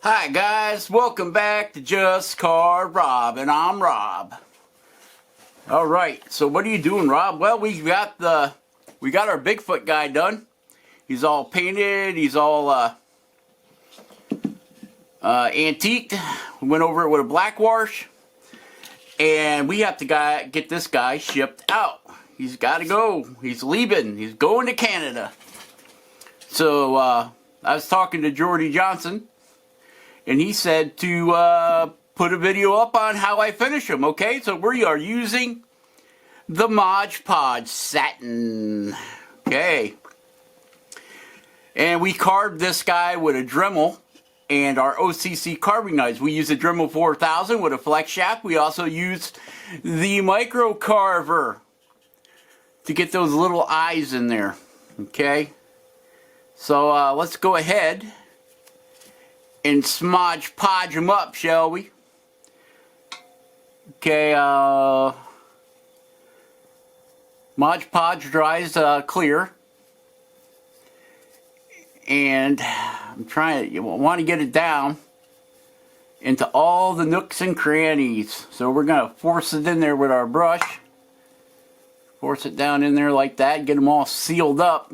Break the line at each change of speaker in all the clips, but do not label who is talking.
Hi guys, welcome back to Just Car Rob, and I'm Rob. Alright, so what are you doing, Rob? Well, we got our Bigfoot guy done. He's all painted, he's all antiqued. We went over it with a black wash, and we have to get this guy shipped out. He's got to go. He's leaving. He's going to Canada. So I was talking to Jordy Johnson, and he said to put a video up on how I finish them. Okay, so we are using the Mod Podge satin. Okay, and we carved this guy with a Dremel and our OCC carving knives. We use a Dremel 4000 with a flex shaft. We also used the micro carver to get those little eyes in there. Okay, so let's go ahead and Smodge Podge them up, shall we? Okay, Mod Podge dries clear, and you want to get it down into all the nooks and crannies. So we're going to force it in there with our brush. Force it down in there like that, get them all sealed up.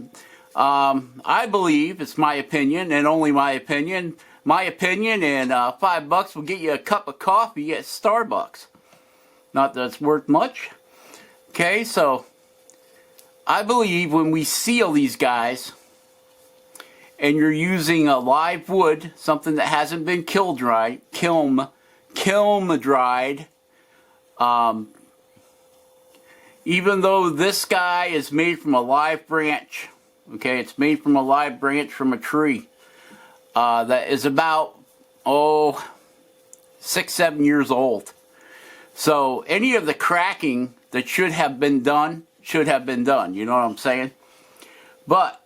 I believe, it's my opinion, and only my opinion, and $5 will get you a cup of coffee at Starbucks. Not that it's worth much. Okay, so I believe when we seal these guys, and you're using a live wood, something that hasn't been kiln dried, even though this guy is made from a live branch, okay, it's made from a live branch from a tree that is about 6-7 years old. So any of the cracking that should have been done. You know what I'm saying? But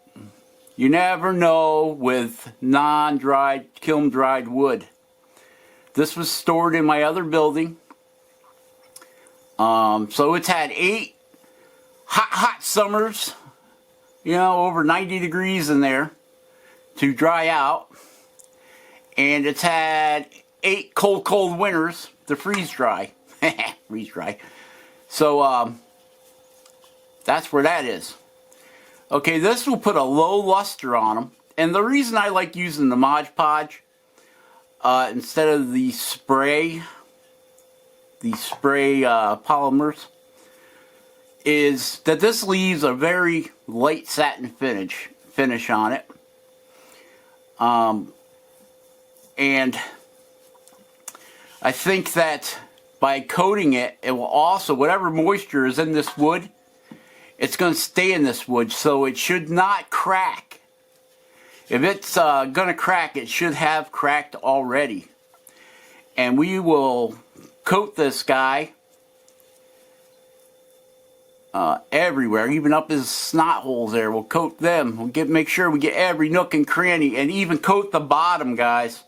you never know with non-dried, kiln-dried wood. This was stored in my other building. So it's had 8 hot summers, you know, over 90 degrees in there to dry out. And it's had 8 cold winters to freeze dry. Freeze dry. So, that's where that is. Okay, this will put a low luster on them. And the reason I like using the Mod Podge instead of the spray polymers is that this leaves a very light satin finish on it. And I think that by coating it, it will also, whatever moisture is in this wood, it's going to stay in this wood, so it should not crack. If it's going to crack, it should have cracked already. And we will coat this guy everywhere, even up his snot holes there. We'll coat them. Make sure we get every nook and cranny, and even coat the bottom, guys,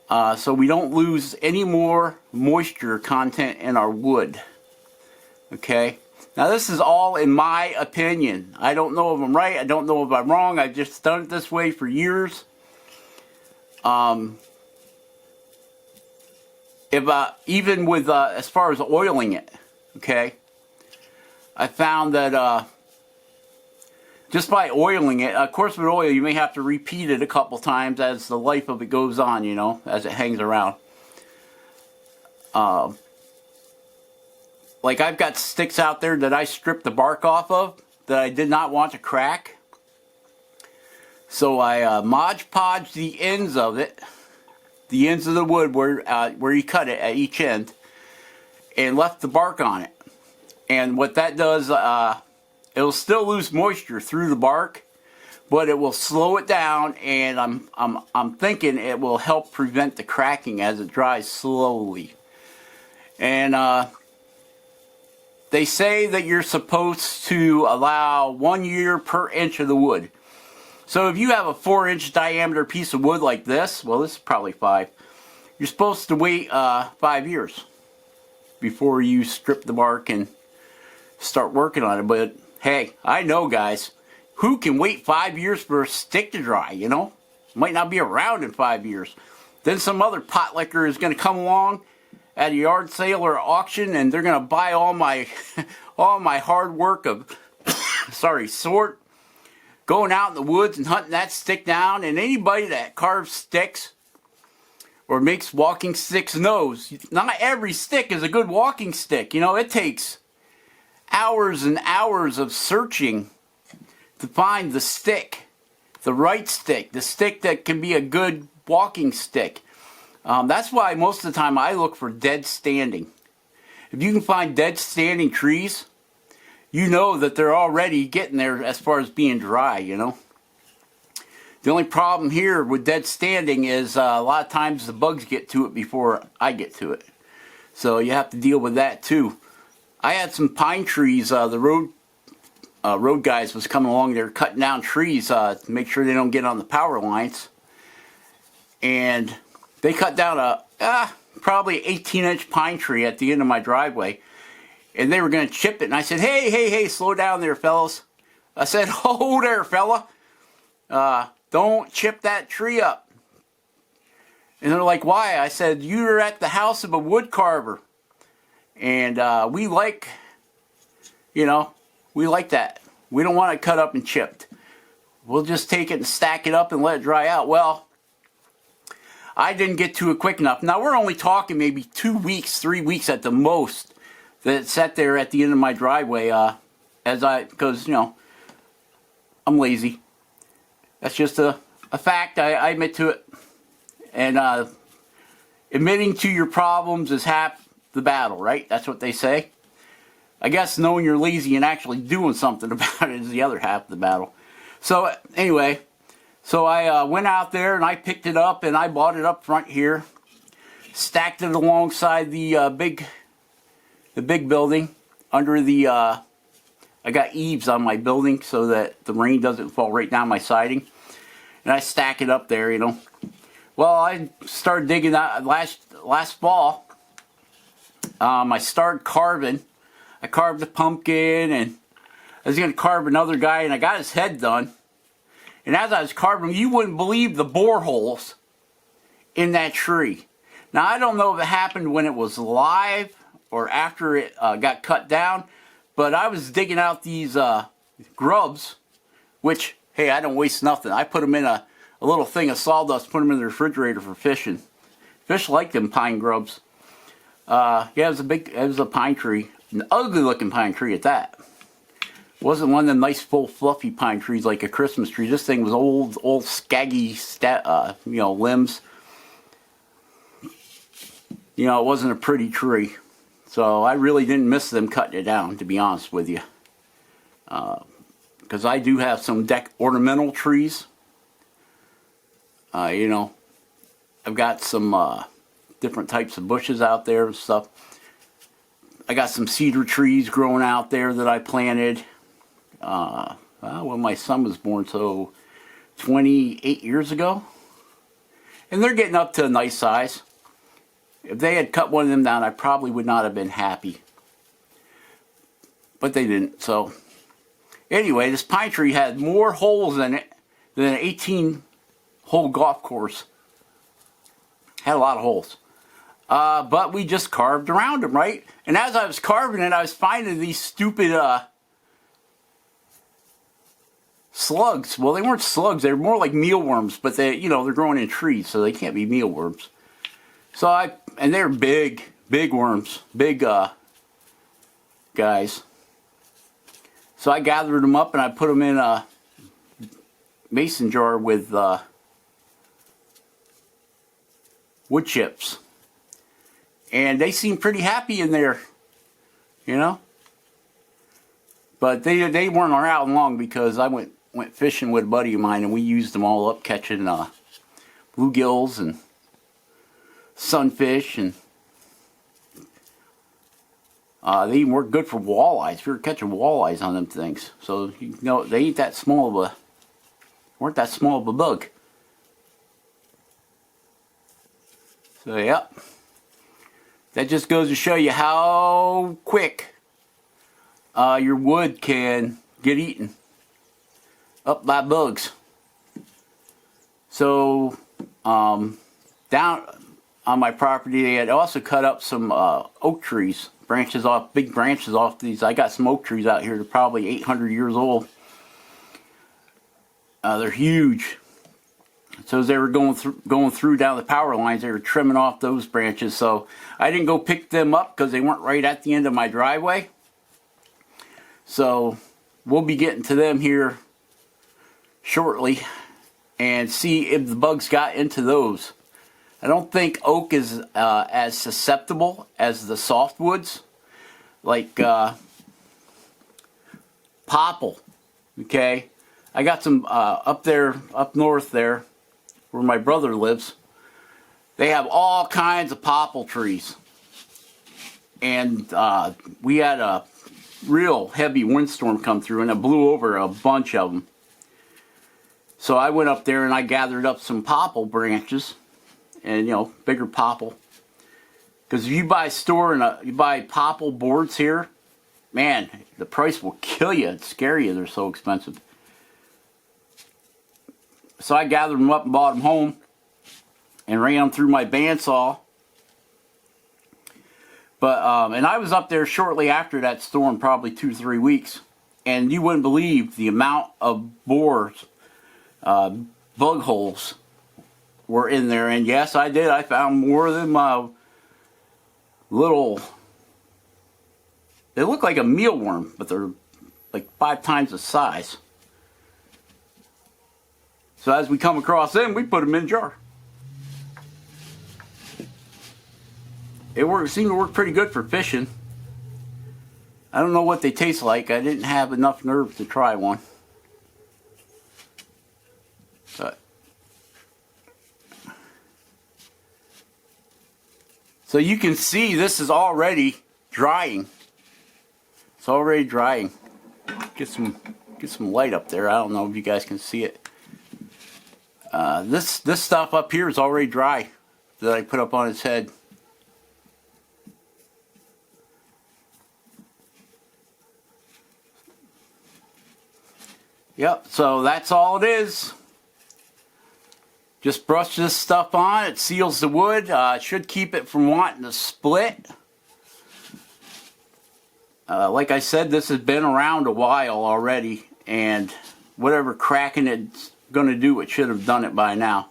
so we don't lose any more moisture content in our wood. Okay. Now this is all in my opinion. I don't know if I'm right. I don't know if I'm wrong. I've just done it this way for years. Even with as far as oiling it, okay, I found that just by oiling it, of course with oil you may have to repeat it a couple times as the life of it goes on, you know, as it hangs around. Like I've got sticks out there that I stripped the bark off of that I did not want to crack. So I Mod Podged the ends of it, the ends of the wood where you cut it at each end, and left the bark on it. And what that does, it will still lose moisture through the bark, but it will slow it down, and I'm thinking it will help prevent the cracking as it dries slowly. And they say that you're supposed to allow 1 year per inch of the wood. So if you have a 4-inch diameter piece of wood like this, well, this is probably 5, you're supposed to wait 5 years before you strip the bark and start working on it. But hey, I know, guys, who can wait 5 years for a stick to dry, you know? Might not be around in 5 years. then some other pot licker is going to come along at a yard sale or auction, and they're going to buy all my all my hard work of sort going out in the woods and hunting that stick down. And anybody that carves sticks or makes walking sticks knows not every stick is a good walking stick. You know, it takes hours and hours of searching to find the stick, the right stick, the stick that can be a good walking stick. That's why most of the time I look for dead standing. If you can find dead standing trees, you know that they're already getting there as far as being dry, you know. The only problem here with dead standing is a lot of times the bugs get to it before I get to it. So you have to deal with that too. I had some pine trees, the road guys was coming along there cutting down trees to make sure they don't get on the power lines. And they cut down a probably 18-inch pine tree at the end of my driveway. And they were going to chip it. And I said, hey, slow down there, fellas. I said, oh there, fella. Don't chip that tree up. And they're like, why? I said, you're at the house of a wood carver. And we like, you know, we like that. We don't want it cut up and chipped. We'll just take it and stack it up and let it dry out. Well, I didn't get to it quick enough. Now, we're only talking maybe 2 weeks, 3 weeks at the most that it sat there at the end of my driveway because, you know, I'm lazy. That's just a fact. I admit to it. And admitting to your problems is half the battle, right? That's what they say. I guess knowing you're lazy and actually doing something about it is the other half of the battle. So anyway, I went out there and I picked it up and I bought it up front here, stacked it alongside the big building under the. I got eaves on my building so that the rain doesn't fall right down my siding, and I stack it up there, you know. Well, I started digging that last fall. I started carving. I carved a pumpkin, and I was going to carve another guy, and I got his head done. And as I was carving, you wouldn't believe the boreholes in that tree. Now, I don't know if it happened when it was live or after it got cut down, but I was digging out these grubs, which, hey, I don't waste nothing. I put them in a little thing of sawdust, put them in the refrigerator for fishing. Fish like them pine grubs. Yeah, it was a pine tree. An ugly looking pine tree at that. It wasn't one of them nice full fluffy pine trees like a Christmas tree. This thing was old scaggy limbs. You know, it wasn't a pretty tree. So I really didn't miss them cutting it down, to be honest with you. Because I do have some ornamental trees. You know, I've got some different types of bushes out there and stuff. I got some cedar trees growing out there that I planted when my son was born, so 28 years ago. And they're getting up to a nice size. If they had cut one of them down, I probably would not have been happy. But they didn't, so. Anyway, this pine tree had more holes in it than an 18-hole golf course. Had a lot of holes. But we just carved around them, right? And as I was carving it, I was finding these stupid slugs. Well, they weren't slugs. They were more like mealworms, but they're growing in trees, so they can't be mealworms. And they're big worms, big guys. So I gathered them up and I put them in a mason jar with wood chips. And they seemed pretty happy in there, you know. But they weren't around long because I went fishing with a buddy of mine and we used them all up catching bluegills and sunfish, and they even work good for walleyes. We were catching walleyes on them things. So you know they weren't that small of a bug. So yeah. That just goes to show you how quick your wood can get eaten up by bugs. So, down on my property, they had also cut up some oak trees, branches off, big branches off these. I got some oak trees out here that are probably 800 years old. They're huge. So as they were going through down the power lines, they were trimming off those branches. So I didn't go pick them up because they weren't right at the end of my driveway. So we'll be getting to them here shortly and see if the bugs got into those. I don't think oak is as susceptible as the softwoods, like popple. Okay, I got some up north there, where my brother lives. They have all kinds of popple trees, and we had a real heavy windstorm come through, and it blew over a bunch of them. So I went up there and I gathered up some popple branches. And, you know, bigger popple. Because if you buy you buy popple boards here, man, the price will kill you. It's scary. They're so expensive. So I gathered them up and brought them home and ran them through my bandsaw. But and I was up there shortly after that storm, probably 2-3 weeks, and you wouldn't believe the amount of bug holes were in there. And yes, I did. I found more of them little, they look like a mealworm, but they're like 5 times the size. So as we come across them, we put them in a jar. It seemed to work pretty good for fishing. I don't know what they taste like. I didn't have enough nerve to try one. But so you can see this is already drying. It's already drying. Get some light up there. I don't know if you guys can see it. This stuff up here is already dry that I put up on its head. Yep, so that's all it is. Just brush this stuff on. It seals the wood. It should keep it from wanting to split. Like I said, this has been around a while already, and whatever cracking it's going to do, it should have done it by now.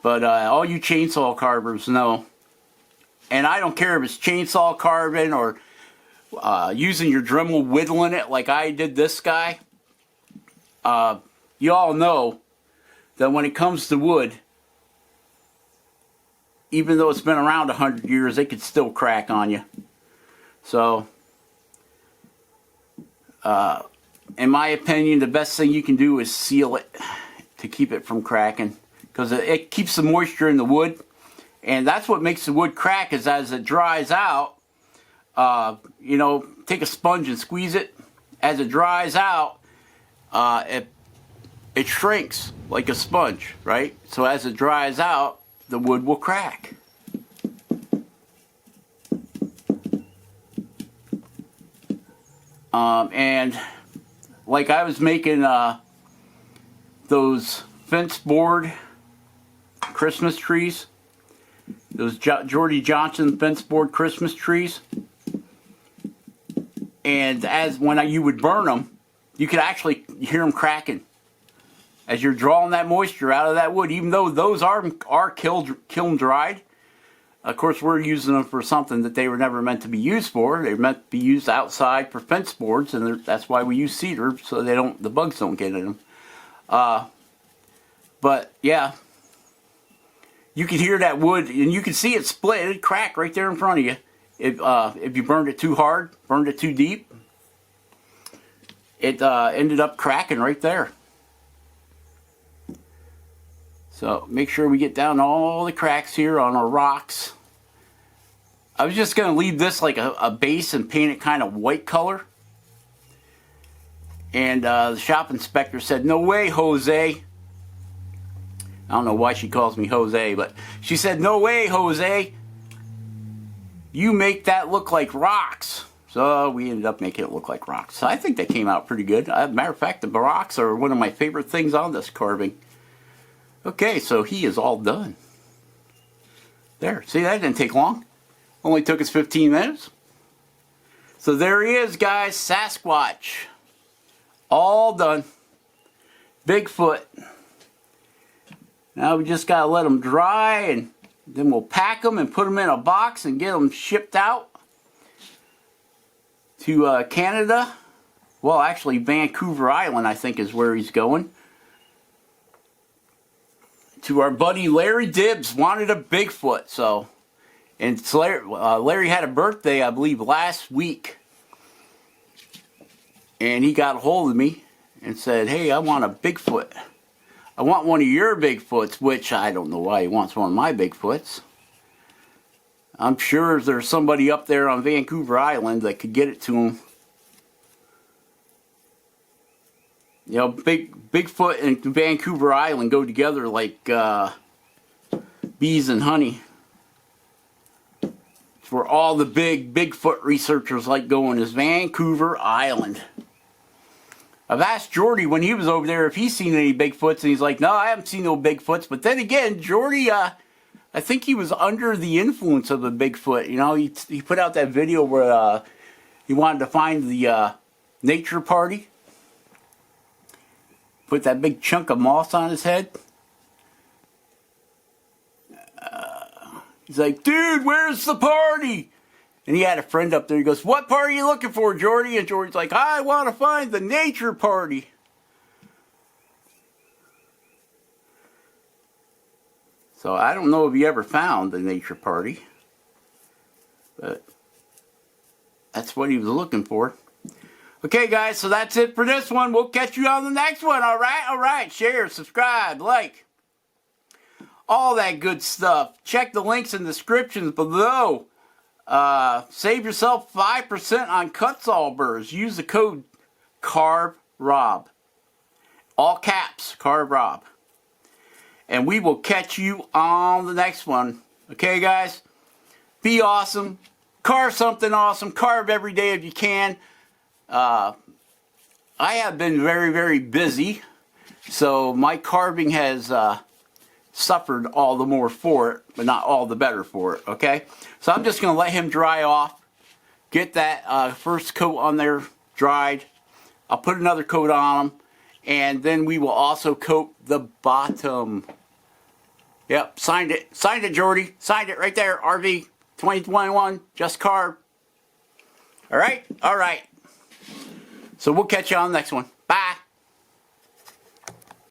But all you chainsaw carvers know, and I don't care if it's chainsaw carving or using your Dremel whittling it like I did this guy. You all know that when it comes to wood, even though it's been around 100 years, it could still crack on you. So, in my opinion, the best thing you can do is seal it to keep it from cracking, because it keeps the moisture in the wood, and that's what makes the wood crack. Is as it dries out, you know, take a sponge and squeeze it. As it dries out, it shrinks like a sponge, right? So as it dries out, the wood will crack. And like I was making those fence board Christmas trees, those Geordie Johnson fence board Christmas trees, and when you would burn them, you could actually hear them cracking as you're drawing that moisture out of that wood, even though those are kiln dried. Of course, we're using them for something that they were never meant to be used for. They were meant to be used outside for fence boards, and that's why we use cedar, so the bugs don't get in them. But yeah, you can hear that wood, and you can see it split. It crack right there in front of you. If you burned it too hard, burned it too deep, it ended up cracking right there. So make sure we get down all the cracks here on our rocks. I was just going to leave this like a base and paint it kind of white color. And the shop inspector said, "No way, Jose." I don't know why she calls me Jose, but she said, "No way, Jose. You make that look like rocks." So we ended up making it look like rocks. So I think they came out pretty good. As a matter of fact, the rocks are one of my favorite things on this carving. Okay, so he is all done. There, see, that didn't take long. Only took us 15 minutes. So there he is, guys, Sasquatch. All done. Bigfoot. Now we just gotta let them dry, and then we'll pack them and put them in a box and get them shipped out to Canada. Well, actually, Vancouver Island, I think, is where he's going. To our buddy Larry Dibbs, wanted a Bigfoot, so. And Larry had a birthday, I believe, last week. And he got a hold of me and said, hey, I want a Bigfoot. I want one of your Bigfoots, which I don't know why he wants one of my Bigfoots. I'm sure there's somebody up there on Vancouver Island that could get it to him. You know, Bigfoot and Vancouver Island go together like bees and honey. It's where all the Bigfoot researchers like going, is Vancouver Island. I've asked Jordy when he was over there if he's seen any Bigfoots, and he's like, no, I haven't seen no Bigfoots. But then again, Jordy, I think he was under the influence of a Bigfoot. You know, he put out that video where he wanted to find the nature party. Put that big chunk of moss on his head. He's like, dude, where's the party? And he had a friend up there. He goes, what party are you looking for, Jordy? And Jordy's like, I want to find the nature party. So I don't know if he ever found the nature party. But that's what he was looking for. Okay, guys, so that's it for this one. We'll catch you on the next one, all right? All right, share, subscribe, like, all that good stuff. Check the links in the descriptions below. Save yourself 5% on Kutzall burrs. Use the code CARBROB. All caps, CARBROB. And we will catch you on the next one. Okay, guys? Be awesome. Carve something awesome. Carve every day if you can. I have been very, very busy, so my carving has suffered all the more for it, but not all the better for it, okay? So I'm just going to let him dry off, get that first coat on there dried. I'll put another coat on them, and then we will also coat the bottom. Yep, signed it, Jordy. Signed it right there, RV 2021, just carved. All right? All right. So we'll catch you on the next one. Bye.